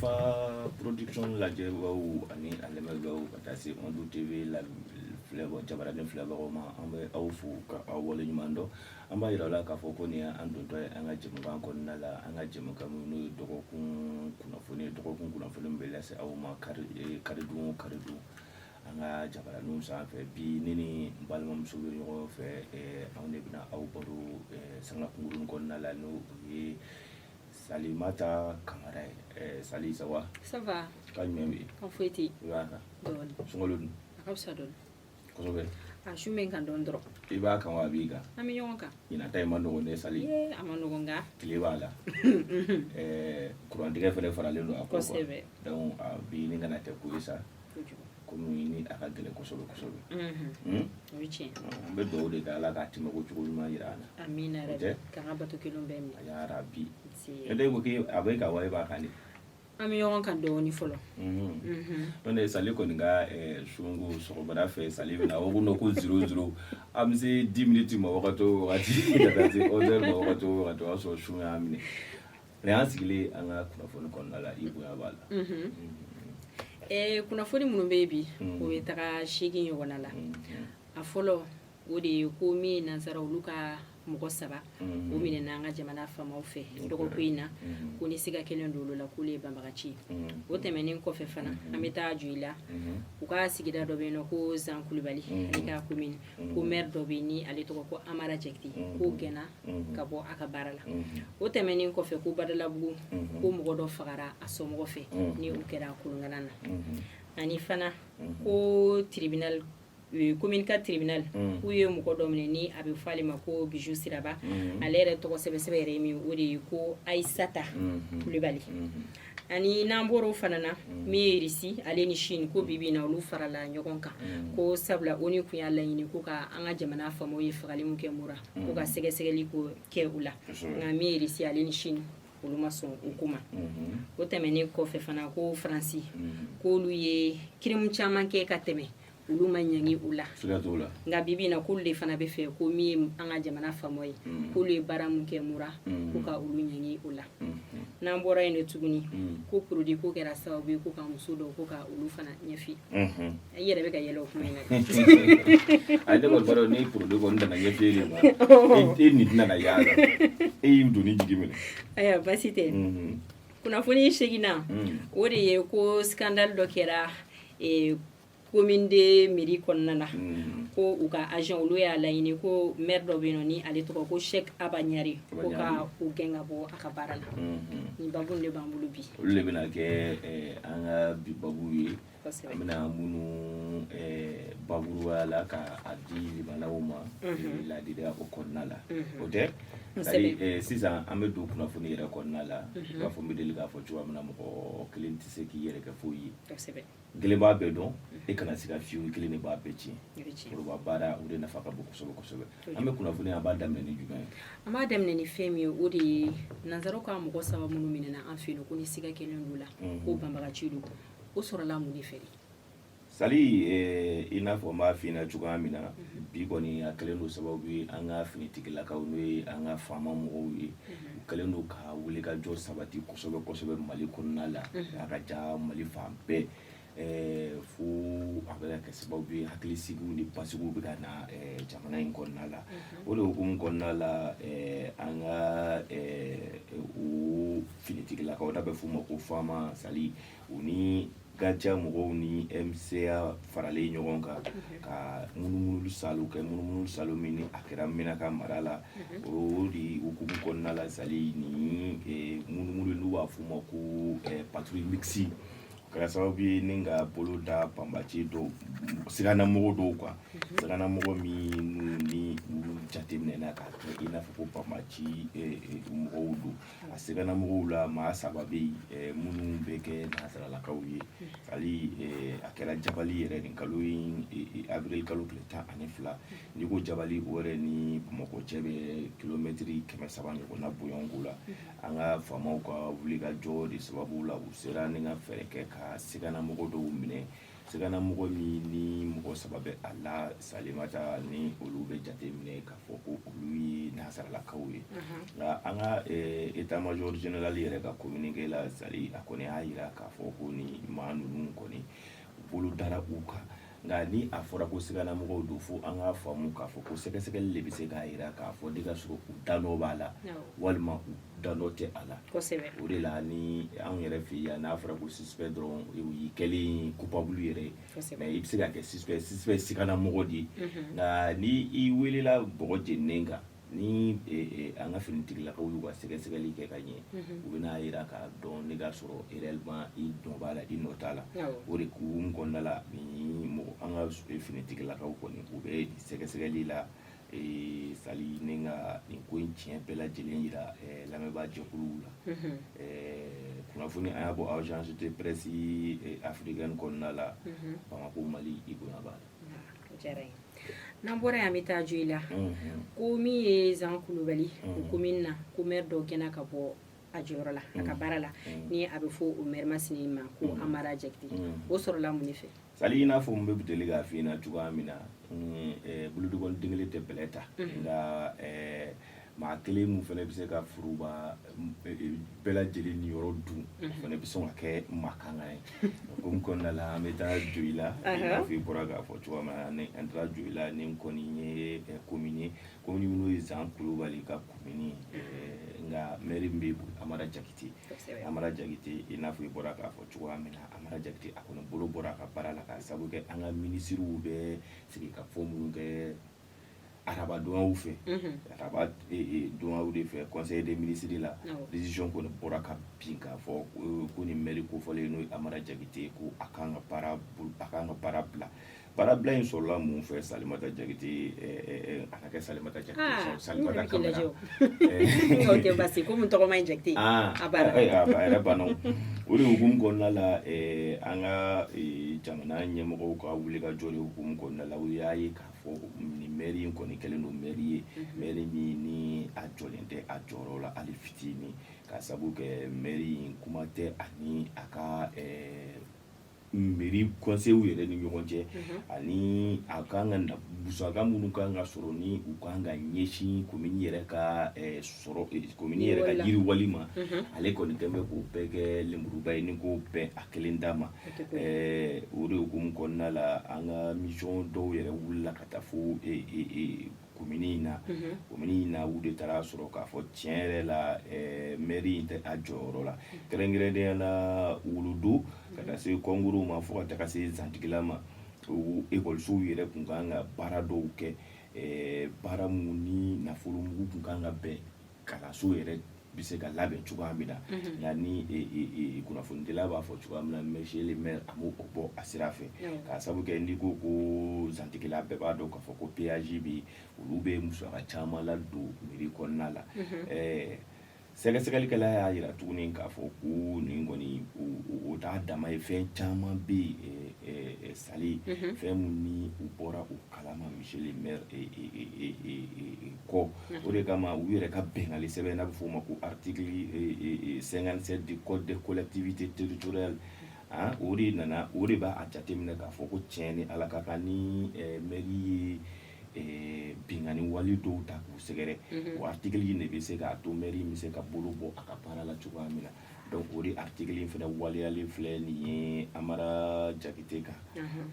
Alpha Production la Jebaou, Annie, Alemago, Patasi, Ondo TV, la flavor, Jabaradan Flavoroma, Ambe Aufu, Awalimando, Ambaira Kafokonia, Andotoy, Anga Jimukanko Nala, Anga Jimukamu, Dokun, Kunafuni, Dokun Kunafun Belas, Auma, Karidu, Anga Jabaranu Sanfe, Bi Nini, Balmum Subirio, Aunebina Aubaru, Sangapurun Konala, no, Salimata Kamara, Sali Sawa. Ça va. Kalmemi. Konfeti. Iwana. Don. Sungolun. Akabsadon. Kosobe. Shumen kan don dro. Iba kan wa biga. Ami yonka. Ina tay mando ne Sali. Amano gonga. Kilibala. Kuran dige fele farale no akoko. Kosebe. Donc bi ni ngana te kuisa. Komi ni akagele kosobe. Wichi. Be do de kala ka tima ko chukulu ma yirana. Amina rabbi. Kan bato kilombe. Ya rabbi. Ede ko ki abeka wa ba kani. Ami yonka do ni folo. None Sali ko nga shungu sokobara fe Sali na ogu no ko 00 amse 10 minutes mo wakato wakati dati order mo wakato aso shunga amine le ansigile anga kuna foni konnala ibu ya bala kuna foni munu baby ko etaka shigin yona la afolo odi ko mi nazara uluka mugo saba o mine nanga jamana fama o fe dogo kuina ko ni siga kelen dolo la kule bambagachi o temeni ko fe fana ameta juila ko ka sigida do beno ko zan kulibali alika ko min ko mer do beni ale to ko amara jekti ko gena ka bo aka barala o temeni ko fe ko badala bugu ko mugo do fagara aso mugo fe ni o kera kulunganana ani fana ko tribunal communicat tribunal où ye muko domine ni abe fali mako Bijou Siraba alere to sebe remi odi ko Aissata Kulibali ani namboro fanana mi risi ale ni Chine ko bibi na olu farala nyogonka ko sabla oni ku yalla yini ko ka anga jamana famo ye fagali mu ke mura ko ka sege ko ke ula nga mi risi ale ni Chine olu mason ukuma ko temeni ko fe fana ko Franci ko lu ye kirim chama ke ka teme ulu manyangi ula nga bibi na kulle fana be fe ko mi anga jamana famoy kulle baramu ke mura ko ka ulu nyangi ula na mbora ene tuguni ko produit ko kera sababu ko ka musudo ko ka ulu fana nyefi yere be ka yelo ko ina ade ko baro ni produit ko ndana nyefi le ma ni dina yara yimdu ni jigimele aya basite kuna funi shegina wori ko scandale do kera commune de mairie konnana ko uka agent ulu ya laini ko maire do benoni ale to ko Cheikh Abanyari ko ka ugenga bo akabarala ni babunde bambulu bi le bina ke anga bi babuyi amina munu baburu ala ka adi banawuma la dida ko konnala ote sisan amedu kuna funi yere konnala ba fo mideli ga fo tuwa mana mo client seki yere ka foyi geleba bedo e kana siga fiu kile ne ba beci pour ba bara o de na faka boko sobe ame kuna funi abada meni juga amada meni femi o de nazaro ka mo saba munu minena afino kuni siga kelen lula ko bambaga chidu o sora la mu ni feri Sali ina fo ma fina juga mina bi koni akelendo sababu anga fini tikila ka unwe anga fama mo wi kelendo ka wuli ka jor sabati kosobe mali konnala aka ja mali fampe fu abela ke sababu hakili sigu ni pasigu bi kana jamana in konnala wole hukum konnala anga u fini tikila ka oda be fu mo ko fama Sali uni gacha mo ni MCA farale nyogonka ka munumunu salu mini akira mina ka marala odi ukumu konnala Sali ni munumunu luwa fuma ku patrouille mixi kala sababu ninga bolo da pambachi do sigana mo do kwa sigana mo mi ni chatimne na ka ina fu pambachi mo do asigana mo la ma sababi munu beke na sala la kawye Sali akela jabali yere ni kaluin avril kalu pleta anefla ndiko jabali wore ni moko chebe kilometri kema sabanyo na buyongula anga fama kwa vuliga jodi sababu la usera ninga fereke ka sigana mo do mine sigana mɔgɔ min ni mɔgɔ saba bɛ a la Salimata ni olu bɛ jateminɛ k'a fɔ ko olu ye nansaralakaw ye nka an ka état major général yɛrɛ ka communiqué la Sali a kɔni y'a jira k'a fɔ ko ni maa ninnu kɔni bolo dara u kan nka ni a fɔra ko sigana mɔgɔw don fo an k'a faamu k'a fɔ ko sɛgɛsɛgɛli de bɛ se k'a jira k'a fɔ de ka sɔrɔ u danɔ b'a la walima u danɔ tɛ a la o de la ni anw yɛrɛ fɛ yan n'a fɔra ko suspect dɔrɔn o y'i kɛlen coupable yɛrɛ mais i bɛ se ka kɛ suspect sigana mɔgɔ de nka ni i welela bɔgɔ jeninen kan ni an ka finitigilakaw y'u ka sɛgɛsɛgɛli kɛ ka ɲɛ u bɛna jira k'a dɔn ne ka sɔrɔ réellement i dɔn b'a la i nɔ t'a la o de kun kɔnɔna la ni mɔgɔ an ka finitigilakaw kɔni u bɛ sɛgɛsɛgɛli la Sali ne ka nin ko in tiɲɛ bɛɛ lajɛlen yira lamɛnbaa jɛkuluw la kunnafoni an y'a bɔ agence de presse africaine kɔnɔna la Bamako Mali i bonya b'a la. N'an bɔra yan an bɛ taa jo i la ko min ye Zan Kulubali o commune na ko maire dɔ kɛnɛ ka bɔ a jɔyɔrɔ la a ka baara la ni a bɛ fɔ o maire masini ma ko Amara Jakite o sɔrɔla mun de fɛ Sali i n'a fɔ n bɛ deli k'a f'i ɲɛna cogoya min na bolodogɔni den kelen tɛ bɛlɛ ta nka maa kelen mun fana bɛ se ka furuba bɛɛ lajɛlen niyɔrɔ dun o fana bɛ sɔn ka kɛ makanga ye o kɔnɔna la an bɛ taa jo i la i n'a fɔ i bɔra k'a fɔ cogoya min na an taara jo i la ni n kɔni ye commune ye commune minnu ye Zan Kulubali ka commune nka maire min bɛ Amara Jakite Amara Jakite i n'a fɔ i bɔra k'a fɔ cogoya min na Amara Jakite a kɔni bolo bɔra a ka baara la k'a sababu kɛ an ka ministres bɛ sigi ka fɔ minnu kɛ araba donyaw fɛ araba donyaw de fɛ conseil des ministres la décision kɔni bɔra ka bin k'a fɔ ko ni maire kofɔlen n'o ye Amara Jakite ko a kan ka baara bila baara bila in sɔrɔla mun fɛ Salimata Jakite a ka kɛ Salimata Jakite Salimata Kamara o tɛ basi ko mun tɔgɔ ma ɲi Jakite a baara a yɛrɛ banna o de hukumu kɔnɔna la an ka jamana ɲɛmɔgɔw ka wuli ka jɔ de hukumu kɔnɔna la u y'a ye k'a fɔ nin maire in kɔni kɛlen don maire ye maire min ni a jɔlen tɛ a jɔyɔrɔ la hali fitinin k'a sababu kɛ maire in kuma tɛ ani a ka mairie conseil yɛrɛ ni ɲɔgɔn cɛ ani a kan ka musaka minnu kan ka sɔrɔ ni u kan ka ɲɛsin commune yɛrɛ ka sɔrɔ commune yɛrɛ ka yiriwali ma ale kɔni tɛ bɛ k'o bɛɛ kɛ lemuruba ye ni k'o bɛɛ a kelen d'a ma o de hukumu kɔnɔna la an ka mission dɔw yɛrɛ wulila ka taa fo commune in na u de taara sɔrɔ k'a fɔ tiɲɛ yɛrɛ la mairie in tɛ a jɔyɔrɔ la kɛrɛnkɛrɛnnenya la Wuludo ka taa se Kɔnguruw ma fo ka taa se Zantigila ma o ekɔlisow yɛrɛ kun kan ka baara dɔw kɛ baara mun ni nafolo mugu kun kan ka bɛn kalanso yɛrɛ bɛ se ka labɛn cogoya min na nka ni kunnafonidila b'a fɔ cogoya min na monsieur le maire a m'o bɔ a sira fɛ k'a sababu kɛ n'i ko ko Zantigila bɛɛ b'a dɔn k'a fɔ ko péage bɛ olu bɛ musaka caman ladon mairie kɔnɔna la sɛgɛsɛgɛlikɛla y'a jira tuguni k'a fɔ ko nin kɔni o t'a dama ye fɛn caman bɛ Sali fɛn mun ni u bɔra o kalama monsieur le maire kɔ o de kama u yɛrɛ ka bɛngali sɛbɛn n'a bɛ f'o ma ko article 57 du code des collectivités territoriales o de nana o de b'a jateminɛ k'a fɔ ko tiɲɛ ni Ala ka kan ni mairie ye bingani wali dɔw ta k'u sɛgɛrɛ o article in de bɛ se k'a to mairie bɛ se ka bolo bɔ a ka baara la cogoya min na donc o de article in fana waleyalen filɛ nin ye Amara Jakite kan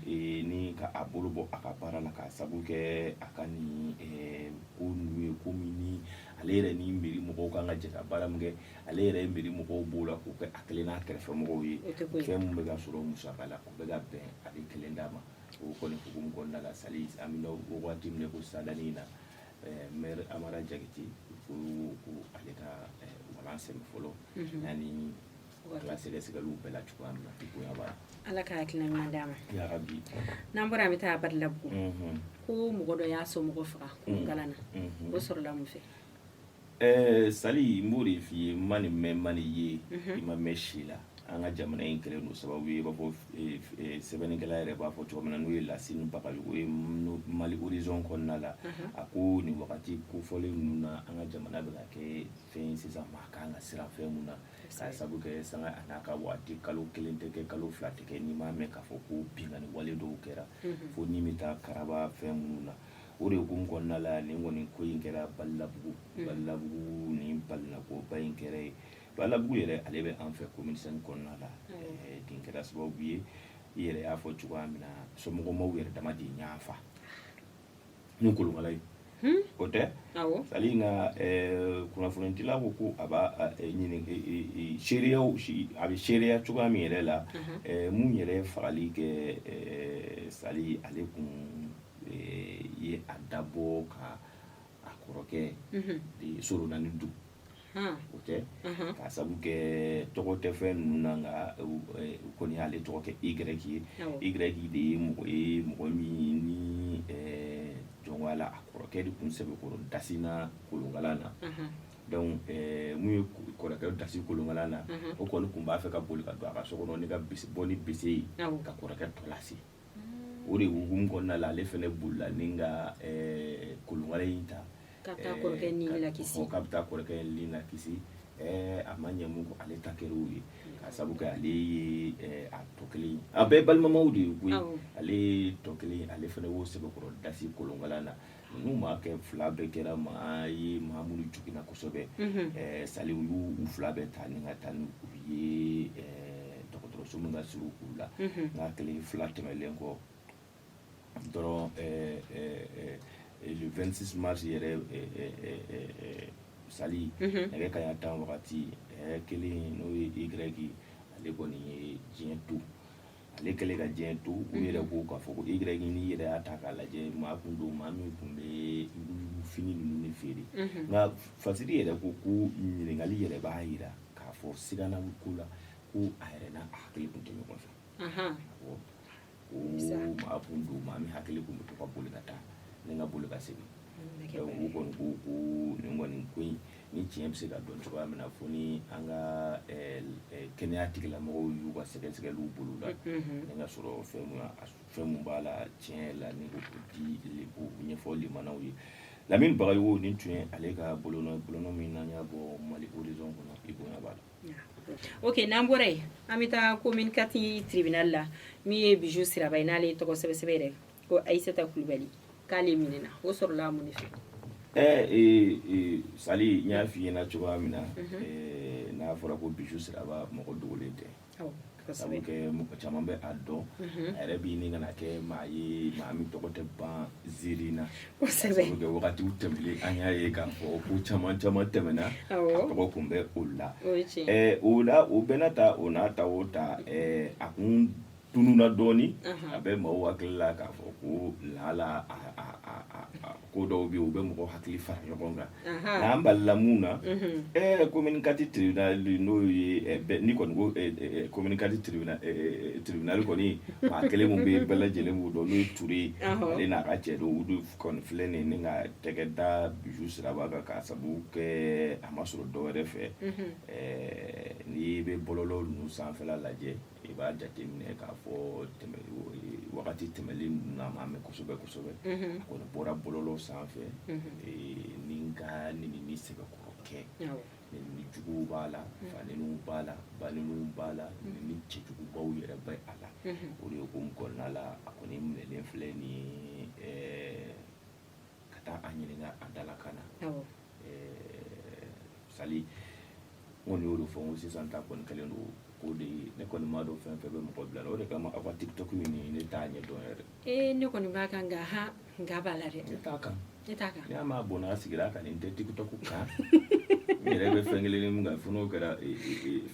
ni ka a bolo bɔ a ka baara la k'a sababu kɛ a ka nin ko ninnu ye ko min ni ale yɛrɛ ni mairie mɔgɔw kan ka jɛ ka baara min kɛ ale yɛrɛ ye mairie mɔgɔw b'o la k'o kɛ a kelen n'a kɛrɛfɛ mɔgɔw ye fɛn min bɛ ka sɔrɔ musaka la o bɛ ka bɛn a bɛ kelen d'a ma o kɔni hukumu kɔnɔna la Sali an bɛ o waati min ko sadani na maire Amara Jakite ko ale ka walan sɛbɛn fɔlɔ ani ka sɛgɛsɛgɛliw bɛɛ la cogoya min na i bonya b'a la. Ala ka hakilina ɲuman d'a ma. Yarabi. N'an bɔra an bɛ taa Badilabugu ko mɔgɔ dɔ y'a somɔgɔ faga kunkalan na o sɔrɔla mun fɛ? Sali n b'o de f'i ye ma nin mɛn ma nin ye i ma mɛn si la an ka jamana in kɛlen don sababu ye i b'a fɔ sɛbɛnnikɛla yɛrɛ b'a fɔ cogo min na n'o ye Lasine Bagayogo ye Mali Horizon kɔnɔna la a ko nin wagati kofɔlen ninnu na an ka jamana bɛ ka kɛ fɛn ye sisan maa kan ka siran fɛn mun na k'a sabu kɛ sanga a n'a ka waati kalo 1 tɛ kɛ kalo 2 tɛ kɛ n'i m'a mɛn k'a fɔ ko binkani wale dɔw kɛra fo ni bɛ taa karaba fɛn minnu na o de hukumu kɔnɔna la nin kɔni ko in kɛra Balilabugu nin balinakoba in kɛra ye Balilabugu yɛrɛ ale bɛ an fɛ commune 5 kɔnɔna la nin kɛra sababu ye i yɛrɛ y'a fɔ cogoya min na somɔgɔmaw yɛrɛ dama de ɲaafa ni Kolonkala ye o tɛ sali nka kunnafonidila ko a b'a ɲini seereyaw a bɛ seereya cogoya min yɛrɛ la mun yɛrɛ fagali kɛ sali ale kun ye a dabɔ ka a kɔrɔkɛ Sorona du o tɛ k'a sabu kɛ tɔgɔ tɛ fɛn ninnu na nka kɔni y'ale tɔgɔ kɛ Y ye Y de ye mɔgɔ min ni jɔnwala a kɔrɔkɛ de kun sɛbɛkɔrɔ Dasina Kolonkala na donc mun ye kɔrɔkɛ dasi Kolonkala na o kɔni kun b'a fɛ ka boli ka don a ka so kɔnɔ ni ka bɔ ni bese ye ka kɔrɔkɛ tɔlase o de hukumu kɔnɔna la ale fɛnɛ bolila ni ka Kolonkala in ta k'a bɛ taa kɔrɔkɛ ni lakisi a ma ɲɛ mun kɔ ale ta kɛra o ye k'a sabu kɛ ale ye a tɔ kelen a bɛɛ balimamaw de ye koyi ale tɔ kelen ale fɛnɛ y'o sɛbɛkɔrɔ dasi Kolonkala na ninnu ma kɛ fila bɛɛ kɛra maa ye maa minnu jogina kosɛbɛ sali u y'u fila bɛɛ ta ni ka taa ni u ye dɔgɔtɔrɔso min ka surun u la nka kelen fila tɛmɛlen kɔ dɔrɔn le 26 mars yɛrɛ sali nɛgɛ kanɲɛ 10 wagati kelen n'o ye Y ale kɔni ye diɲɛ to ale kɛlen ka diɲɛ to u yɛrɛ ko k'a fɔ ko Y ni yɛrɛ y'a ta k'a lajɛ maa kun don maa min kun bɛ fini ninnu de feere nka fasiri yɛrɛ ko ɲininkali yɛrɛ b'a jira k'a fɔ sigana ko la ko a yɛrɛ n'a hakili kun tɛ ɲɔgɔn fɛ ko maa kun don maa min hakili kun bɛ to ka boli ka taa ni ka boli ka segin u kɔni ko nin kɔni ko in ni tiɲɛ bɛ se ka dɔn cogoya min na fo ni an ka kɛnɛya tigilamɔgɔw y'u ka sɛgɛsɛgɛliw bolo la ni ka sɔrɔ fɛn mun b'a la tiɲɛ la ni k'o di o ɲɛfɔ limanaw ye Lamine Bagayogo nin tun ye ale ka bolonɔ min n'an y'a bɔ Mali Horizon kɔnɔ i bonya b'a la. Ok n'an bɔra yen an bɛ taa commune 4 tribunal la min ye Bijou Siraba ye n'ale tɔgɔ sɛbɛsɛbɛ yɛrɛ ko Aïssata Kulibali k'ale minɛna o sɔrɔla mun de fɛ sali n y'a f'i ɲɛna cogoya min na n'a fɔra ko Bijou Siraba mɔgɔ dogolen tɛ sabu kɛ mɔgɔ caman bɛ a dɔn a yɛrɛ b'i ni kana kɛ maa ye maa min tɔgɔ tɛ ban ziiri na sabu kɛ wagatiw tɛmɛlen an y'a ye k'a fɔ ko caman tɛmɛna a tɔgɔ kun bɛ o la o la o bɛna ta o n'a ta o ta a kun tununa dɔɔni a bɛ mɔgɔw hakili la k'a fɔ ko lahala ko dɔw bɛ yen u bɛ mɔgɔw hakili fara ɲɔgɔn kan n'an balila mun na commune 4 tribunal n'o ye ni kɔni ko commune 4 tribunal kɔni maa kelen mun bɛ bɛɛ lajɛlen b'o dɔn n'o ye Ture ale n'a ka cɛ don olu kɔni filɛ nin ye ni ka tɛgɛ da Bijou Siraba kan k'a sabu kɛ a ma sɔrɔ dɔwɛrɛ fɛ n'i bɛ bɔlɔlɔ ninnu sanfɛla lajɛ i b'a jateminɛ k'a fɔ wagati tɛmɛlen ninnu na maa mɛn kosɛbɛ a kɔni bɔra bɔlɔlɔ sanfɛ ni ka ni sɛbɛkɔrɔ kɛ ni juguw b'a la fanenw b'a la banenw b'a la ni cɛjugubaw yɛrɛ bɛ a la o de ye ko kɔnɔna la a kɔni minɛlen filɛ ni ka taa an ɲininka a dalakan na sali n kɔni y'o de fɔ n ko sisan ta kɔni kɛlen don ko de ne kɔni m'a dɔn fɛn fɛn bɛ mɔgɔ bila la o de kama aw ka TikTok min ne t'a ɲɛ dɔn yɛrɛ ne kɔni b'a kan nka b'a la dɛ ne t'a kan n'i y'a m'a bɔn n'a sigira kan nin tɛ TikTok kan n yɛrɛ bɛ fɛn kelen min kan fo n'o kɛra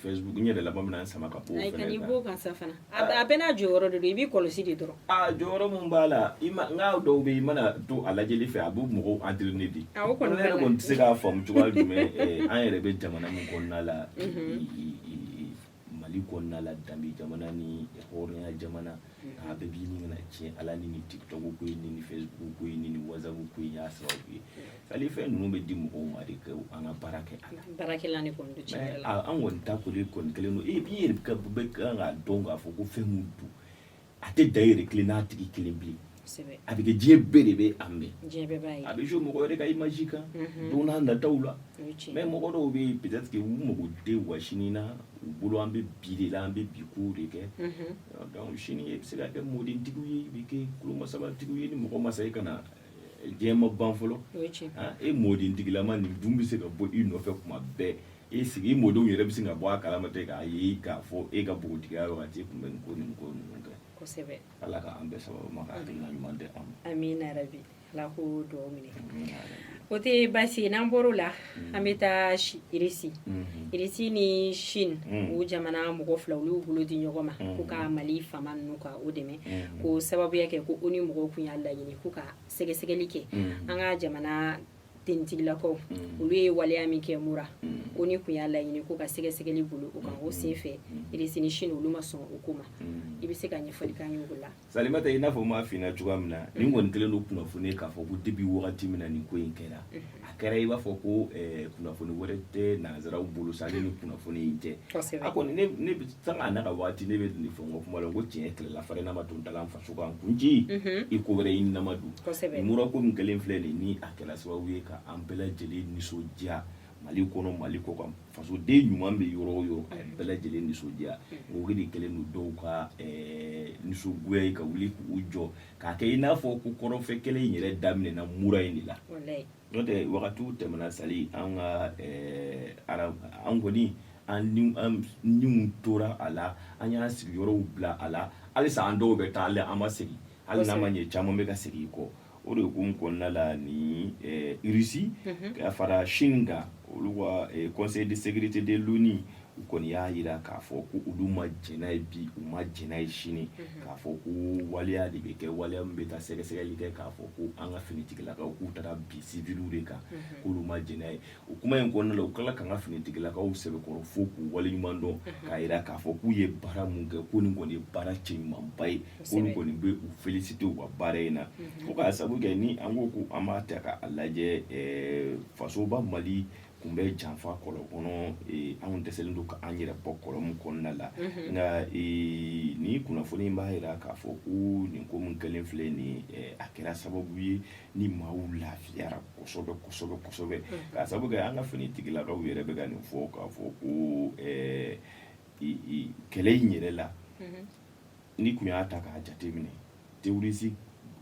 Facebook n yɛrɛ laban bɛna sama ka bɔ o fɛnɛ kan ka n'i b'o kan sa fana a bɛɛ n'a jɔyɔrɔ de don i b'i kɔlɔsi de dɔrɔn jɔyɔrɔ min b'a la n ka dɔw bɛ yen i mana to a lajɛli fɛ a b'u mɔgɔw entraîner de o kɔni ne yɛrɛ kɔni tɛ se k'a faamu cogoya jumɛn an yɛrɛ bɛ jamana min kɔnɔna la mali kɔnɔna la danbe jamana ni hɔrɔnya jamana a bɛɛ b'i ni kana tiɲɛ ala ni tiktok ko ye ni facebook ko ye ni whatsapp ko ye y'a sababu ye sali fɛn ninnu bɛ di mɔgɔw ma de kɛ an ka baara kɛ a la baarakɛla ni kɔni don tiɲɛ la an kɔni ta kɔni kelen don i yɛrɛ ka bɛ kan ka dɔn k'a fɔ ko fɛn min don a tɛ da yɛrɛ kelen n'a tigi kelen bilen a bɛ kɛ diɲɛ bɛɛ de bɛ an bɛɛ a bɛ so mɔgɔ wɛrɛ ka image kan don n'a nataw la mais mɔgɔ dɔw bɛ peut-être que u mago tɛ wa sini na u bolo an bɛ bi de la an bɛ bi ko de kɛ donc sini bɛ se ka kɛ mɔdentigiw ye i bɛ kɛ kulomasabatigiw ye ni mɔgɔ ma sa i kana diɲɛ ma ban fɔlɔ e mɔdentigilama nin dun bɛ se ka bɔ i nɔfɛ kuma bɛɛ e sigi i mɔdenw yɛrɛ bɛ se ka bɔ a kalama tɛ k'a ye k'a fɔ e ka bogotigiya wagati kun bɛ nin ko ninnu kɛ kosɛbɛ ala k'an bɛɛ sababu ma ka hakilina ɲuman di an ma amina yarabi ala ko duwawu minɛ o tɛ baasi ye n'an bɔr'o la an bɛ taa irisi ni Chine o jamana mɔgɔ fila olu y'u bolo di ɲɔgɔn ma ko ka mali faama ninnu ka o dɛmɛ ko sababuya kɛ ko o ni mɔgɔw kun y'a laɲini ko ka sɛgɛsɛgɛli kɛ an ka jamana tentigilakaw olu ye waleya min kɛ mura o ni kun y'a laɲini ko ka sɛgɛsɛgɛli bolo o kan o sen fɛ irisi ni Chine olu ma sɔn o ko ma i bɛ se ka ɲɛfɔli k'an ye o la Salimata i n'a fɔ m'a f'i ɲɛna cogoya min na nin kɔni kɛlen don kunnafoni k'a fɔ ko depuis wagati min na nin ko in kɛra a kɛra i b'a fɔ ko kunnafoni wɛrɛ tɛ nanzaraw bolo sa ale ni kunnafoni in tɛ a kɔni ne bɛ sanga n'a ka waati ne bɛ nin fɔ n ka kuma la ko tiɲɛ kɛlɛla fari n'a ma to n dala n faso kan kun ci i ko wɛrɛ i nama don mura ko min kɛlen filɛ nin ni a kɛra sababu ye ka an bɛɛ lajɛlen nisɔndiya mali kɔnɔ mali kɔ kan fasoden ɲuman bɛ yɔrɔ o yɔrɔ a ye bɛɛ lajɛlen nisɔndiya o de kɛlen don dɔw ka nisɔngoya ye ka wuli k'u jɔ k'a kɛ i n'a fɔ ko kɔrɔnfɛ kɛlɛ in yɛrɛ daminɛna mura in de la n'o tɛ wagatiw tɛmɛna sali an ka an kɔni an niw tora a la an y'an sigiyɔrɔw bila a la halisa an dɔw bɛ taa ale an ma segin hali n'a ma ɲɛ caman bɛ ka segin kɔ o de kun kɔnɔna la ni Russie ka fara Chine kan olu ka conseil de sécurité de l'ONU u kɔni y'a jira k'a fɔ ko olu ma jɛn n'a ye bi u ma jɛn n'a ye sini k'a fɔ ko waleya de bɛ kɛ waleya min bɛ taa sɛgɛsɛgɛli kɛ k'a fɔ ko an ka finitigilakaw k'u taara bi civiliw de kan k'olu ma jɛn n'a ye o kuma in kɔnɔna la u kila k'an ka finitigilakaw sɛbɛkɔrɔ fo k'u waleɲuman dɔn k'a jira k'a fɔ k'u ye baara mun kɛ ko nin kɔni ye baara cɛɲumanba ye k'olu kɔni bɛ u féliciter u ka baara in na fo k'a sababu kɛ ni an ko ko an b'a ta k'a lajɛ fasoba Mali kun bɛ janfa kɔlɔn kɔnɔ anw dɛsɛlen don k'an yɛrɛ bɔ kɔlɔn min kɔnɔna la nka ni kunnafoni in b'a jira k'a fɔ ko nin ko min kɛlen filɛ nin a kɛra sababu ye ni maaw lafiyara kosɛbɛ kosɛbɛ kosɛbɛ k'a sababu kɛ an ka finitigilakaw yɛrɛ bɛ ka nin fɔ k'a fɔ ko kɛlɛ in yɛrɛ la ni kun y'a ta k'a jateminɛ terroriste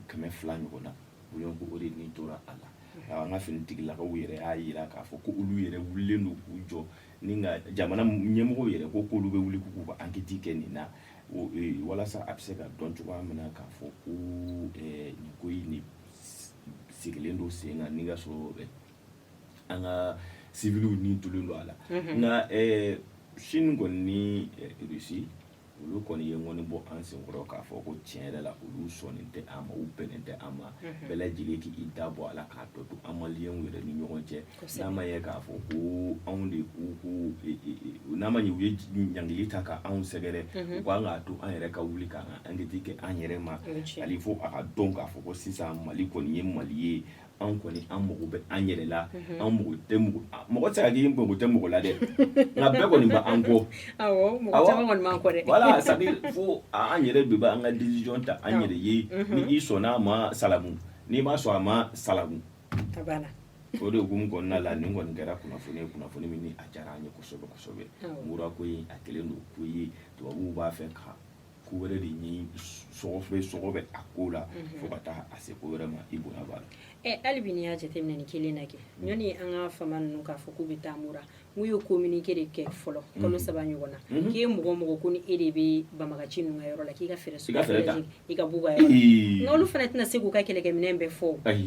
200 ɲɔgɔn na ko o de ni tora a la an ka finitigilakaw yɛrɛ y'a jira k'a fɔ ko olu yɛrɛ wulilen don k'u jɔ ni ka jamana ɲɛmɔgɔw yɛrɛ ko k'olu bɛ wuli k'u ka enquête kɛ nin na walasa a bɛ se ka dɔn cogoya min na k'a fɔ ko nin ko in sigilen don sen kan ni ka sɔrɔ an ka civiliw ni tulen don a la nka Chine kɔni ni Russie olu kɔni ye ŋɔni bɔ an senkɔrɔ k'a fɔ ko tiɲɛ yɛrɛ la olu sɔnnen tɛ an ma u bɛnnen tɛ an ma bɛɛ lajɛlen k'i da bɔ a la k'a tɔ to an maliyɛnw yɛrɛ ni ɲɔgɔn cɛ n'a ma ye k'a fɔ ko anw de ko n'a ma ye u ye ɲangili ta ka anw sɛgɛrɛ u k'an k'a to an yɛrɛ ka wuli k'an ka enquête kɛ an yɛrɛ ma hali fo a ka dɔn k'a fɔ ko sisan Mali kɔni ye Mali ye an kɔni an mago bɛ an yɛrɛ la an mago tɛ mɔgɔ tɛ se ka k'i mago tɛ mɔgɔ la dɛ nka bɛɛ kɔni bɛ an kɔ mɔgɔ caman kɔni b'an kɔ dɛ voilà ça dire fo an yɛrɛ de bɛ an ka décision ta an yɛrɛ ye ni i sɔnna a ma salamu n'i ma sɔn a ma salamu a banna o de hukumu kɔnɔna la nin kɔni kɛra kunnafoni min ni a diyara an ye kosɛbɛ kosɛbɛ mura ko in a kɛlen don ko ye tubabuw b'a fɛ ka ko wɛrɛ de ɲini sɔgɔ bɛ a ko la fo ka taa a se ko wɛrɛ ma i bonya b'a la hali bi n'i y'a jateminɛ nin kelen na kɛ ɲɔni an ka faama ninnu k'a fɔ k'u bɛ taa mura n'u ye communiqué de kɛ fɔlɔ kalo 3 ɲɔgɔn na k'e ye mɔgɔ ko ni e de bɛ Banbagaci ninnu ka yɔrɔ la k'i ka fɛɛrɛ sɔrɔ i ka b'u ka yɔrɔ la nka olu fana tɛna se k'u ka kɛlɛkɛminɛn bɛɛ fɔ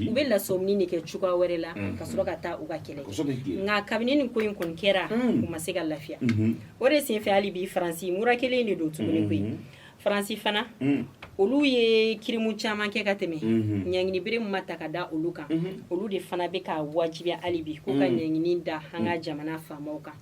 u bɛ lasɔmini de kɛ cogoya wɛrɛ la ka sɔrɔ ka taa u ka kɛlɛ kɛ nka kabini nin ko in kɔni kɛra u ma se ka lafiya o de senfɛ hali bi Faransi mura kelen de don tuguni koyi faransi fana olu ye kirimu caman kɛ ka tɛmɛ ɲɛŋini bere min ma ta ka da olu kan olu de fana bɛ ka wajibiya hali bi ko ka ɲɛŋini da an ka jamana faamaw kan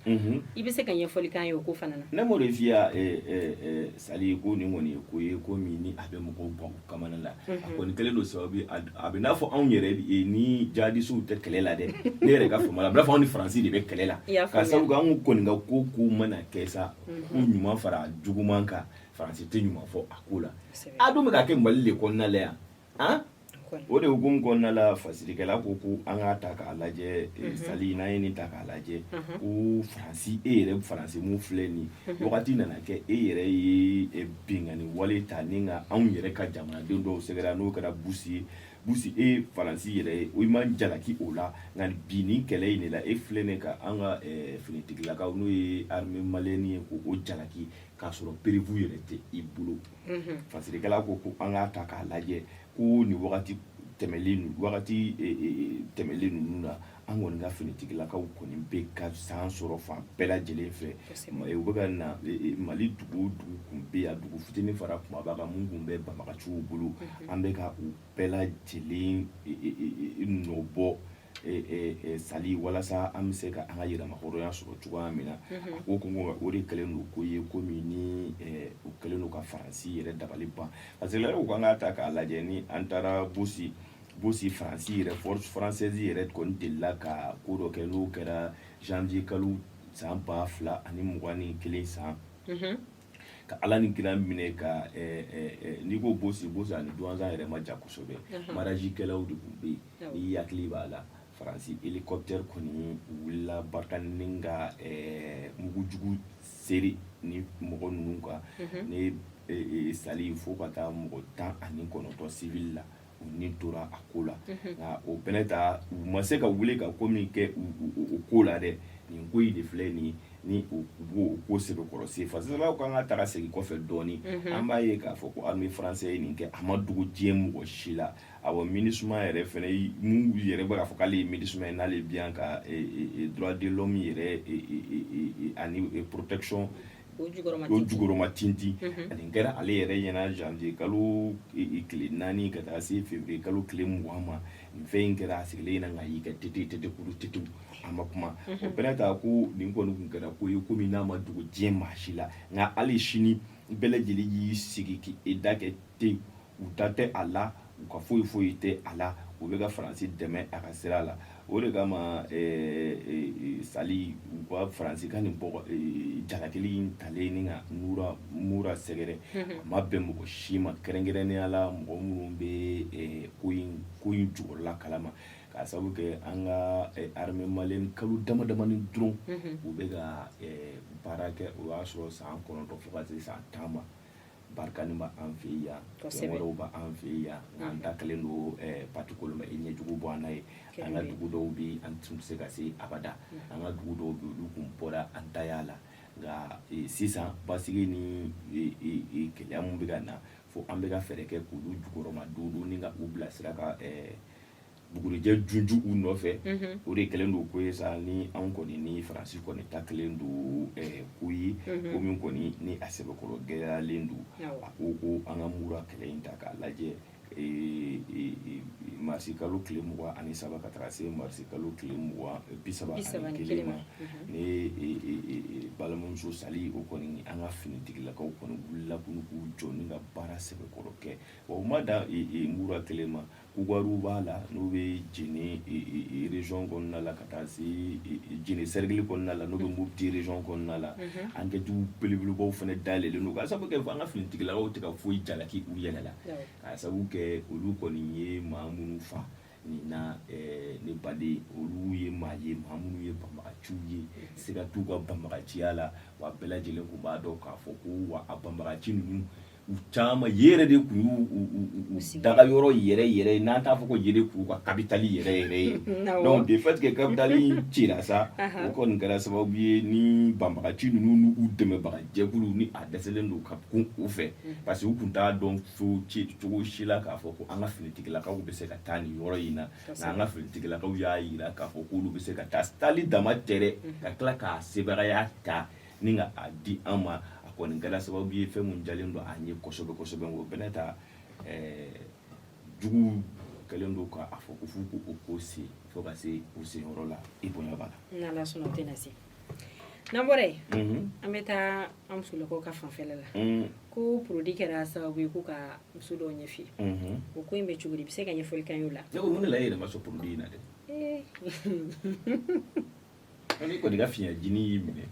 i bɛ se ka ɲɛfɔli k'an ye o ko fana na ne m'o de f'i ye sali ko nin kɔni ye ko ye ko min ni a bɛ mɔgɔw bɔ u kamana la a kɔni kɛlen don sababu ye a bɛ n'a fɔ anw yɛrɛ ni jihadisiw tɛ kɛlɛ la dɛ ne yɛrɛ ka faamu la a bɛ n'a fɔ anw ni faransi de bɛ kɛlɛ la ka sababu kɛ anw kɔni ka ko mana kɛ sa ko ɲuman fara juguman kan faransi tɛ ɲuman fɔ a ko la a dun bɛ ka kɛ mali de kɔnɔna la yan o de hukumu kɔnɔna la fasirikɛla ko an k'a ta k'a lajɛ sali n'an ye nin ta k'a lajɛ ko faransi yɛrɛ faransi mun filɛ nin wagati nana kɛ yɛrɛ ye bingani wale ta ni ka anw yɛrɛ ka jamanaden dɔw sɛgɛrɛ n'o kɛra busi faransi yɛrɛ ye o ma jalaki o la nka bi nin kɛlɛ in de la filɛ ne ka an ka finitigilakaw n'o ye armée malienne ye k'o jalaki k'a sɔrɔ perevu yɛrɛ tɛ i bolo fasirikɛla ko an k'a ta k'a lajɛ ko ni wagati tɛmɛlen ninnu na an kɔni ka finitigilakaw kɔni bɛ ka san sɔrɔ fan bɛɛ lajɛlen fɛ u bɛ ka na mali dugu kun bɛ yan dugu fitinin fara kumaba kan mun kun bɛ banbagaciw bolo an bɛ ka u bɛɛ lajɛlen nɔbɔ sali walasa an bɛ se ka an ka yɛrɛmahɔrɔnya sɔrɔ cogoya min na a ko o de kɛlen don ko ye komi ni u kɛlen don ka faransi yɛrɛ dabali ban parce que u kan k'a ta k'a lajɛ ni an taara busi faransi yɛrɛ force française yɛrɛ kɔni delila ka ko dɔ kɛ n'o kɛra janvier kalo san 2021 san ka ala ni kira minɛ ka n'i ko bosi ani douanzan yɛrɛ ma ja kosɛbɛ marajikɛlaw de tun bɛ yen n'i hakili b'a la faransi hélicoptère kɔni wulila barikani ka mugujugu seri ni mɔgɔ ninnu kan ne sali fo ka taa mɔgɔ 19 civil la u ni tora a ko la nka o bɛnɛ ta u ma se ka wuli ka ko min kɛ o ko la dɛ nin ko in de filɛ ni u b'o ko sɛbɛkɔrɔsi fasalaw kan ka taga segin kɔfɛ dɔɔni an b'a ye k'a fɔ ko armée française ye nin kɛ a ma dogo diɲɛ mɔgɔ si la awɔ MINUSMA yɛrɛ fɛnɛ mun yɛrɛ bɛ k'a fɔ k'ale ye MINUSMA ye n'ale bi yan ka droit de l'homme yɛrɛ ani protection o jugɔrɔma tintin ani kɛra ale yɛrɛ ɲɛna janvier kalo tile 4 ka taa se février kalo tile 20 ma nin fɛn in kɛra a sigilen ɲɛna nka y'i kɛ tete kuru tetew a ma kuma o bɛnɛ ta ko nin kɔni kun kɛra ko ye komi n'a ma dogo diɲɛ maa si la nka hali sini bɛɛ lajɛlen y'i sigi k'i da kɛ ten u da tɛ a la u ka foyi tɛ a la u bɛ ka faransi dɛmɛ a ka sira la o de kama sali u ka faransi ka nin jalakili in talen ni ka mura sɛgɛrɛ a ma bɛn mɔgɔ si ma kɛrɛnkɛrɛnnenya la mɔgɔ minnu bɛ ko in jukɔrɔla kalama k'a sababu kɛ an ka armée malienne kalo damadamani dɔrɔn u bɛ ka baara kɛ o y'a sɔrɔ san 9 fo ka se san 10 ma barikani b'an fɛ yan fɛn wɛrɛw b'an fɛ yan an da kɛlen don patikolo ma i ɲɛjugu bɔ an na ye an ka dugu dɔw bɛ an tun tɛ se ka se abada an ka dugu dɔw bɛ olu kun bɔra an daya la nka sisan basigi ni gɛlɛya mun bɛ ka na fo an bɛ ka fɛɛrɛ kɛ k'olu jukɔrɔma don ni ka u bilasira ka bugurijɛ junju u nɔfɛ o de kɛlen don ko ye sa ni anw kɔni ni faransi kɔni ta kɛlen don ko ye ko min kɔni ni a sɛbɛkɔrɔ gɛlɛyalen don a ko an ka mura kɛlɛ in ta k'a lajɛ marisi kalo tile 23 ka taga se marisi kalo tile 31 ma ni balimamuso sali o kɔni an ka finitigilakaw kɔni wulila k'u jɔ ni ka baara sɛbɛkɔrɔ kɛ wa u ma da mura kelen ma kuwaru b'a la n'o bɛ jeni région kɔnɔna la ka taa se jeni cercle kɔnɔna la n'o bɛ Mopti région kɔnɔna la enquêtes belebelebaw fana dayɛlɛlen don k'a sababu kɛ an ka finitigilakaw tɛ ka foyi jalaki u yɛrɛ la k'a sababu kɛ olu kɔni ye maa minnu fa nin na ne baden olu ye maa ye maa minnu ye banbagaciw ye siga t'u ka banbagaciya la wa bɛɛ lajɛlen kun b'a dɔn k'a fɔ ko wa a banbagaci ninnu u caman yɛrɛ de kun y'u daga yɔrɔ yɛrɛ n'an t'a fɔ ko yɛrɛ k'u ka capitale yɛrɛ ye donc de fait que capitale in cira sa o kɔni kɛra sababu ye ni banbagaci ninnu n'u dɛmɛbaga jɛkulu ni a dɛsɛlen don ka kun u fɛ parce que u kun t'a dɔn fo cogo si la k'a fɔ ko an ka finitigilakaw bɛ se ka taa nin yɔrɔ in na n'an ka finitigilakaw y'a yira k'a fɔ k'olu bɛ se ka taa tali dama tɛ dɛ ka tila k'a sebagaya ta ni ka a di an ma kɔni kɛra sababu ye fɛn mun jalen don an ye kosɛbɛ kosɛbɛ o bɛnɛ ta jugu kɛlen don ka a fɔ ko f'u ko ko se fo ka se u senyɔrɔ la i bonya b'a la n'ala sɔnna o tɛna se n'an bɔra yen an bɛ taa an musolakaw ka fanfɛla la ko produit kɛra sababu ye ko ka muso dɔw ɲɛf'i o ko in bɛ cogo di i bɛ se ka ɲɛfɔli k'an ye o la ne ko mun de la e yɛrɛ ma sɔn produit in na dɛ ni kɔni ka fiɲɛjini y'i minɛ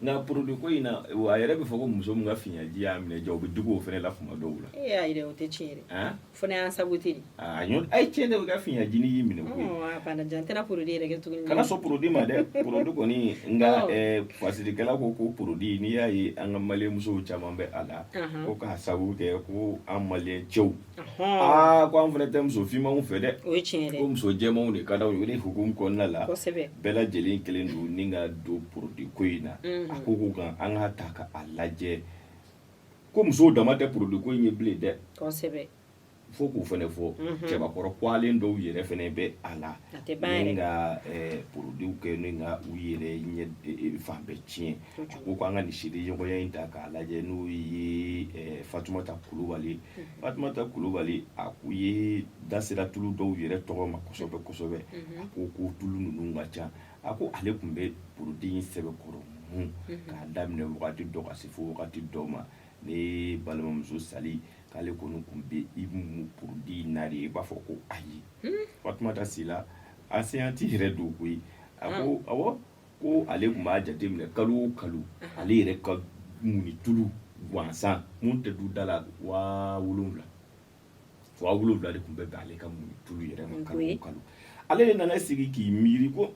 nka produit ko in na a yɛrɛ bɛ fɔ ko muso min ka fiɲɛji y'a minɛ ja o bɛ digi o fɛnɛ la kuma dɔw la e y'a yɛrɛ o tɛ tiɲɛ yɛrɛ fo ne y'an saboté de a ye tiɲɛ de o ka fiɲɛjini y'i minɛ koyi a banna jan tɛna produit yɛrɛ kɛ tuguni kana sɔn produit ma dɛ produit kɔni nka fasilikɛla ko produit n'i y'a ye an ka maliyɛn musow caman bɛ a la ko k'a sababu kɛ ko an maliyɛn cɛw ko an fana tɛ muso finmanw fɛ dɛ o ye tiɲɛ dɛ ko muso jɛmanw de ka d'aw ye o de hukumu kɔnɔna la kosɛbɛ bɛɛ lajɛlen kelen don ni ka don produit ko in na a ko k'u kan an ka ta k'a lajɛ ko musow dama tɛ produit ko in ye bilen dɛ kosɛbɛ fo k'u fɛnɛ fɔ cɛbakɔrɔ kwalen dɔw yɛrɛ fɛnɛ bɛ a la ni ka produit kɛ ni ka u yɛrɛ ɲɛ fan bɛɛ tiɲɛ a ko k'an ka nin seereɲɔgɔnya in ta k'a lajɛ n'o ye Fatumata Kulubali a k'u ye da sera tulu dɔw yɛrɛ tɔgɔ ma kosɛbɛ kosɛbɛ a ko ko tulu ninnu ka ca a ko ale tun bɛ produit in sɛbɛkɔrɔ mun k'a daminɛ wagati dɔ ka se fo wagati dɔ ma ne balimamuso Sali k'ale kɔni tun bɛ i mu produit na de i b'a fɔ ko ayi Fatumata Sila enseignante yɛrɛ don koyi a ko awɔ ko ale tun b'a jateminɛ kalo o kalo ale yɛrɛ ka muni tulu gansan mun tɛ du da la 7,000 de tun bɛ bɛn ale ka muni tulu yɛrɛ ma kalo o kalo ale de nana sigi k'i miiri ko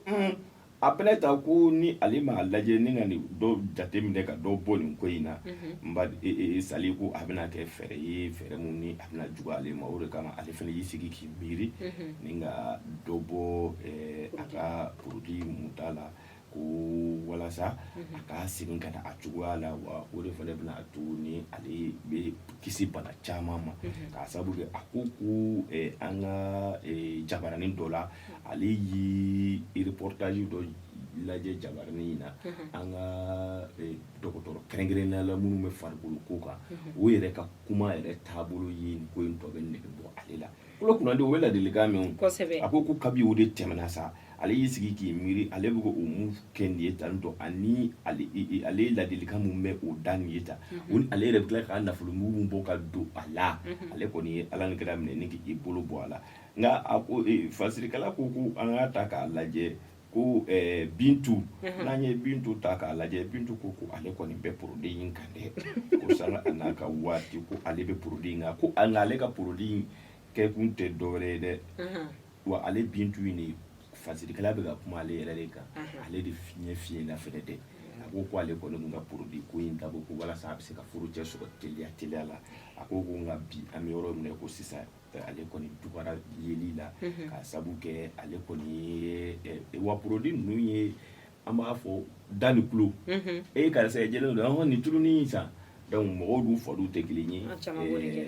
a bɛna ta ko ni ale m'a lajɛ ni ka nin dɔ jateminɛ ka dɔ bɔ nin ko in na Sali ko a bɛna kɛ fɛɛrɛ ye fɛɛrɛ mun ni a bɛna jugu ale ma o de kama ale fana y'i sigi k'i miiri ni ka dɔ bɔ a ka produit mun t'a la ko walasa a ka segin ka na a cogoya la wa o de fana bɛna to ni ale bɛ kisi bana caman ma k'a sababu kɛ a ko an ka jabaranin dɔ la ale ye reportage dɔ lajɛ jabaranin in na an ka dɔgɔtɔrɔ kɛrɛnkɛrɛnnenya la minnu bɛ farikolo ko kan o yɛrɛ ka kuma yɛrɛ taabolo ye nin ko in tɔ bɛ nɛgɛ bɔ ale la kolo kunnandi o bɛ ladilikan min a ko kabi o de tɛmɛna sa ale y'i sigi k'i miiri ale bɛ o mun kɛ nin ye tan tɔ ani ale ladilikan mun bɛ o da nin ye tan ale yɛrɛ bɛ tila k'a nafolo mugu bɔ ka don a la ale kɔni ye ala ni kɛra minɛ ni k'i bolo bɔ a la nka a ko fasilikɛla ko an k'a ta k'a lajɛ ko Bintu n'an ye Bintu ta k'a lajɛ Bintu ko ale kɔni bɛ produit in kan dɛ ko sanga a n'a ka waati ko ale bɛ produit in kan ko ale ka produit in kɛ kun tɛ dɔwɛrɛ ye dɛ wa ale Bintu in de fasilikɛla bɛ ka kuma ale yɛrɛ de kan ale de fiɲɛ na fɛnɛ dɛ a ko ale kɔni kun ka produit ko in dabɔ ko walasa a bɛ se ka furu cɛ sɔrɔ teliya la a ko nka bi an bɛ yɔrɔ min na ko sisan ale kɔni dugara yeli la k'a sabu kɛ ale kɔni ye wa produit ninnu ye an b'a fɔ da ni kulo karisa ye jɛlen don nin turunin san donc mɔgɔw dun fɔliw tɛ kelen ye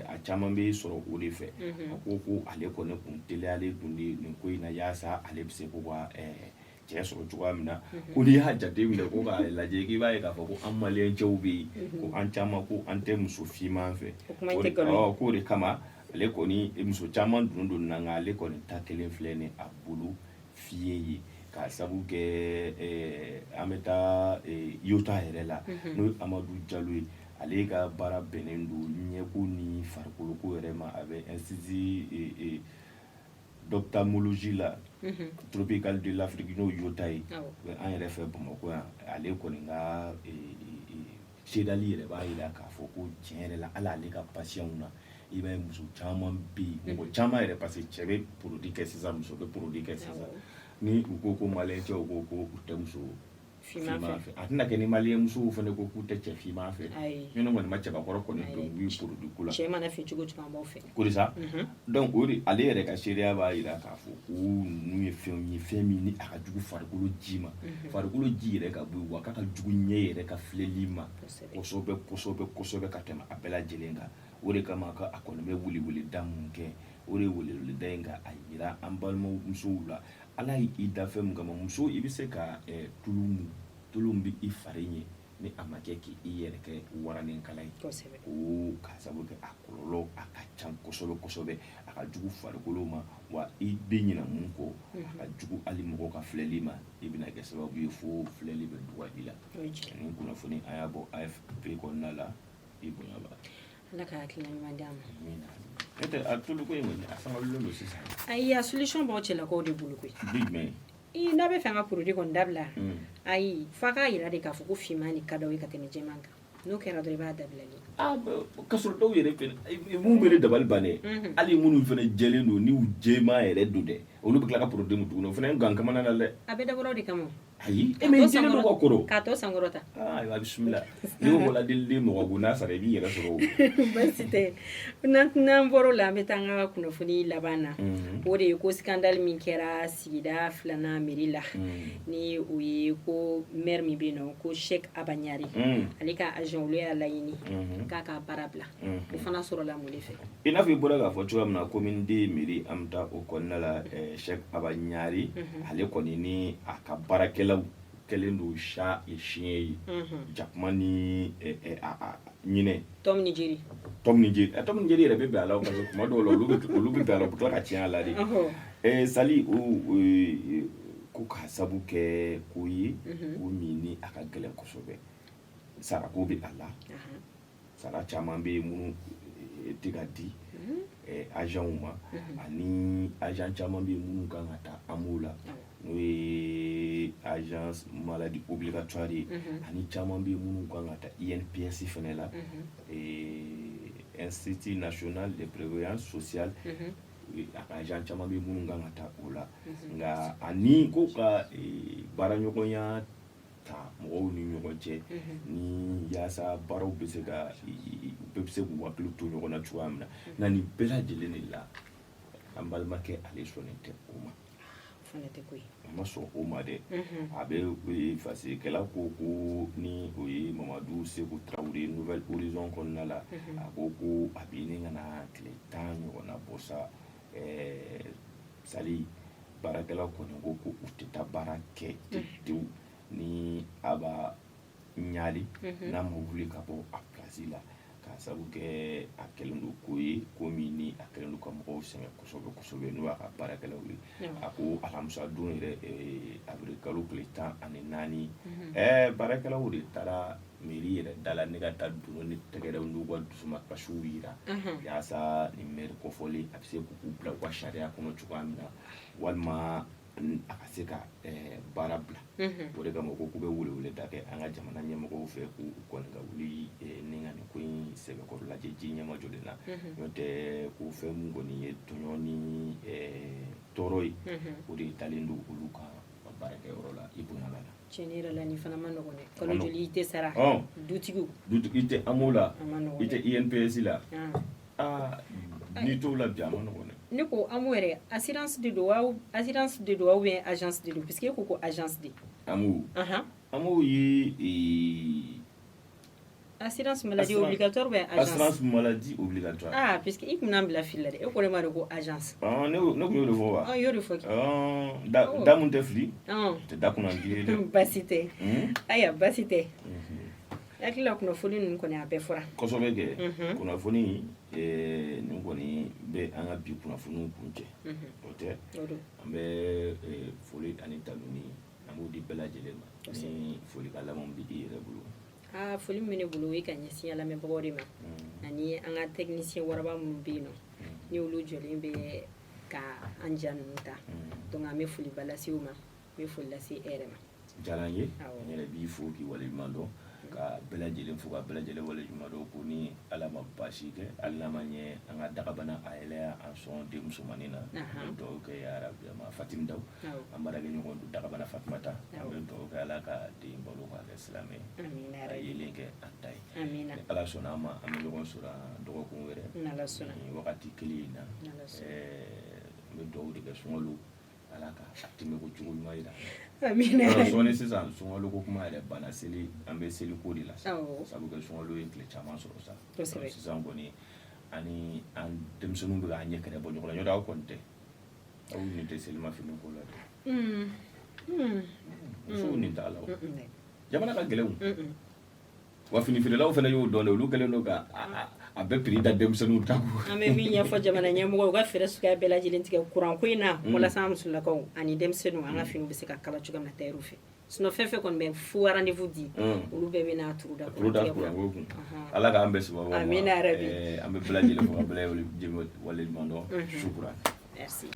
a caman bɛ sɔrɔ o de fɛ a ko ale kɔni kun teliyalen kun de nin ko in na yaasa ale bɛ se ko ka cɛ sɔrɔ cogoya min na ko n'i y'a jateminɛ ko k'a lajɛ k'i b'a ye k'a fɔ ko an maliyɛn cɛw bɛ yen ko an caman ko an tɛ muso finman fɛ k'o de kama ale kɔni muso caman don na nka ale kɔni ta kelen filɛ ni a bolo fiye ye k'a sabu kɛ an bɛ taa Yota yɛrɛ la n'o ye Amadu Jalo ye ale ka baara bɛnnen don ɲɛko ni farikoloko yɛrɛ ma a bɛ institut d'ophtalmologie la tropical de l'Afrique n'o Yota ye an yɛrɛ fɛ Bamakɔ yan ale kɔni ka sedali yɛrɛ b'a jira k'a fɔ ko tiɲɛ yɛrɛ la hali ale ka patients na i b'a ye muso caman bɛ yen mɔgɔ caman yɛrɛ parce que cɛ bɛ produit kɛ sisan muso bɛ produit kɛ sisan ni u ko maliyɛn cɛw ko u tɛ muso finman fɛ a tɛna kɛ ni maliyɛn musow fana ko k'u tɛ cɛ finman fɛ minnu kɔni ma cɛbakɔrɔ kɔni don u bɛ produit ko la cɛ mana fɛ cogo an b'aw fɛ ko de sa donc o de ale yɛrɛ ka seereya b'a jira k'a fɔ ko ninnu ye fɛnw ye fɛn min ni a ka jugu farikolo ji ma farikolo ji yɛrɛ ka bɔ yen wa k'a ka jugu ɲɛ yɛrɛ ka filɛli ma kosɛbɛ ka tɛmɛ a bɛɛ lajɛlen kan o de kama a kɔni bɛ weleweleda mun kɛ o de ye weleweleda in ka a jira an balimamusow la ala y'i da fɛn mun kama muso i bɛ se ka tulu min bɛ i fari ɲɛ ni a ma kɛ k'i yɛrɛ kɛ waranikala ye ko k'a sababu kɛ a kɔlɔlɔ a ka ca kosɛbɛ kosɛbɛ a ka jugu farikolo ma wa i bɛ ɲinɛ mun kɔ a ka jugu hali mɔgɔ ka filɛli ma i bɛna kɛ sababu ye fo filɛli bɛ dɔgɔya i la ni kunnafoni a y'a bɔ AFP kɔnɔna la i bonya b'a Ala ka hakilina ɲuman d'a ma a tulu ko in kɔni a fangalen don sisan ayi a solution b'aw cɛlakaw de bolo koyi jumɛn n'a bɛ fɛ an ka produit kɔni dabila ayi f'a k'a yira de k'a fɔ ko finman de ka d'aw ye ka tɛmɛ jɛman kan n'o kɛra dɔrɔn i b'a dabilali ka sɔrɔ dɔw yɛrɛ fɛnɛ mun bɛ ne dabali bannen hali minnu fɛnɛ jɛlen don n'u jɛman yɛrɛ don dɛ olu bɛ tila ka produit mun tuguni o fɛnɛ ye gan kamana na dɛ a bɛ dabɔra o de kama ayi mais jɛlen don ka kɔrɔ k'a tɔ sankɔrɔta ayiwa bisimila n'i y'o waladili mɔgɔ kun n'a sara i b'i yɛrɛ sɔrɔ o basi tɛ n'an bɔra o la an bɛ taa an ka kunnafoni laban na o de ye ko scandale min kɛra sigida 2nan mairie la ni o ye ko maire min bɛ yen nɔ ko Cheikh Aba Ɲari ale ka agent olu y'a laɲini k'a ka baara bila o fana sɔrɔla mun de fɛ i n'a fɔ i bɔra k'a fɔ cogoya min na commune de mairie an bɛ taa o kɔnɔna la Cheikh Aba Ɲari ale kɔni ni a ka baarakɛlaw kɛlen don sa ye siɲɛ ye jakuma ni ɲinɛ Tom ni Jeri yɛrɛ bɛ bɛn a la parce que kuma dɔw la olu bɛ bɛn a la u bɛ tila ka tiɲɛ a la de sali ko k'a sabu kɛ ko ye ko min ni a ka gɛlɛn kosɛbɛ sarako bɛ a la sara caman bɛ yen minnu tɛ ka di agentw ma ani agent caman bɛ yen minnu kan ka taa AMO la n'o ye agence maladie obligatoire ye ani caman bɛ yen minnu kan ka taa INPS fɛnɛ la Institut national de prévoyance sociale a ka agent caman bɛ yen minnu kan ka taa o la nka ani ko ka baaraɲɔgɔnya ta mɔgɔw ni ɲɔgɔn cɛ ni yaasa baaraw bɛ se ka bɛɛ bɛ se k'u hakili to ɲɔgɔn na cogoya min na nka nin bɛɛ lajɛlen de la an balimakɛ ale sɔnnen tɛ o ma a ma sɔn o ma dɛ a bɛ fasikɛla ko ni o ye Mamadu Seku Tarawele Nouvelle Horizon kɔnɔna la a ko a bɛ ɲini ka na tile 10 ɲɔgɔn na bɔ sa sali baarakɛlaw kɔni ko u tɛ taa baara kɛ tewu ni Aba Ɲari n'a ma wuli ka bɔ a place la k'a sabu kɛ a kɛlen don ko ye ko min ni a kɛlen don ka mɔgɔw sɛgɛn kosɛbɛ kosɛbɛ n'o y'a ka baarakɛlaw ye a ko alamisa don yɛrɛ avril kalo tile 14 baarakɛlaw de taara mairie yɛrɛ da la ne ka taa don ni tɛgɛrɛw n'u ka dusukasiw yira yaasa ni maire kɔfɔli a bɛ se k'u bila u ka sariya kɔnɔ cogoya min na walima a ka se ka baara bila o de kama ko k'u bɛ wele da kɛ an ka jamana ɲɛmɔgɔw fɛ k'u kɔni ka wuli ni ka nin ko in sɛbɛkɔrɔ lajɛ ji ɲɛmajɔ de la n'o tɛ ko fɛn mun kɔni ye tɔɲɔ ni tɔɔrɔ ye o de talen don olu ka baarakɛyɔrɔ la i bonya la tiɲɛ yɛrɛ la ni fana ma nɔgɔn dɛ kalo joli i tɛ sara dutigi i tɛ AMO la i tɛ INPS la n'i t'o la bi a ma nɔgɔn dɛ ne ko AMO yɛrɛ assurance de don ou bien agence de don puisque e ko agence de AMO ye assurance maladie obligatoire ou bien agence assurance maladie obligatoire puisque i kun n'an bila fili la dɛ e ko ne ma de ko agence ne kun y'o de fɔ wa y'o de fɔ kɛ da mun tɛ fili tɛ da kunnandi ye dɛ basi tɛ ayiwa basi tɛ hakili la kunnafoni ninnu kɔni a bɛɛ fɔra kosɛbɛ kɛ kunnafoni nin kɔni bɛ an ka bi kunnafoniw kuncɛ o tɛ an bɛ foli ani tanuni an b'o di bɛɛ lajɛlen ma ni foli ka laban bɛ i yɛrɛ bolo foli min bɛ ne bolo o ye ka ɲɛsin lamɛnbagaw de ma ani an ka technicien waraba minnu bɛ yen nɔ ni olu jɔlen bɛ ka an ja ninnu ta donc an bɛ foliba lase u ma n bɛ foli lase e yɛrɛ ma diyara n ye n yɛrɛ b'i fo k'i waleɲuman dɔn ka bɛɛ lajɛlen fo ka bɛɛ lajɛlen waleɲuman dɔn ko ni ala ma baasi kɛ hali n'a ma ɲɛ an ka dagabana a yɛlɛ an sɔn den musomanin na an bɛ dugawu kɛ yarabi ma Fatimi Dawu an baarakɛ ɲɔgɔn don dagabana Fatumata an bɛ dugawu kɛ ala ka den balo k'a kɛ silamɛ a yelen kɛ an ta ye ni ala sɔnna an ma an bɛ ɲɔgɔn sɔrɔ dɔgɔkun wɛrɛ ni wagati kelen in na n bɛ dugawu de kɛ sunkalo ala ka tɛmɛ ko cogo ɲuman yira sɔɔni sisan sunkalo ko kuma yɛrɛ banna seli an bɛ seli ko de la sabu kɛ sunkalo ye tile caman sɔrɔ sa sisan kɔni ani an denmisɛnninw bɛ k'an ɲɛ kɛrɛ bɔ ɲɔgɔn na ɲɔtɛ aw kɔni tɛ aw nin tɛ selimafini ko la dɛ musow nin t'a la jamana ka gɛlɛnw wa fini feerelaw fana y'o dɔn dɛ olu kɛlen don ka a bɛɛ prix da denmisɛnninw ta ko an bɛ min ɲɛfɔ jamana ɲɛmɔgɔw u ka fɛɛrɛ suguya bɛɛ lajɛlen tigɛ courant ko in na walasa an musolakaw ani denmisɛnninw an ka finiw bɛ se ka kala cogoya min na tailleur fɛ sinon fɛn fɛn kɔni bɛ fo rendez-vous di olu bɛɛ bɛ n'a turu da courant ko kun ala k'an bɛɛ sababu ma amina yarabi an bɛ bɛɛ lajɛlen fo ka bɛɛ waleɲuman dɔn shukran merci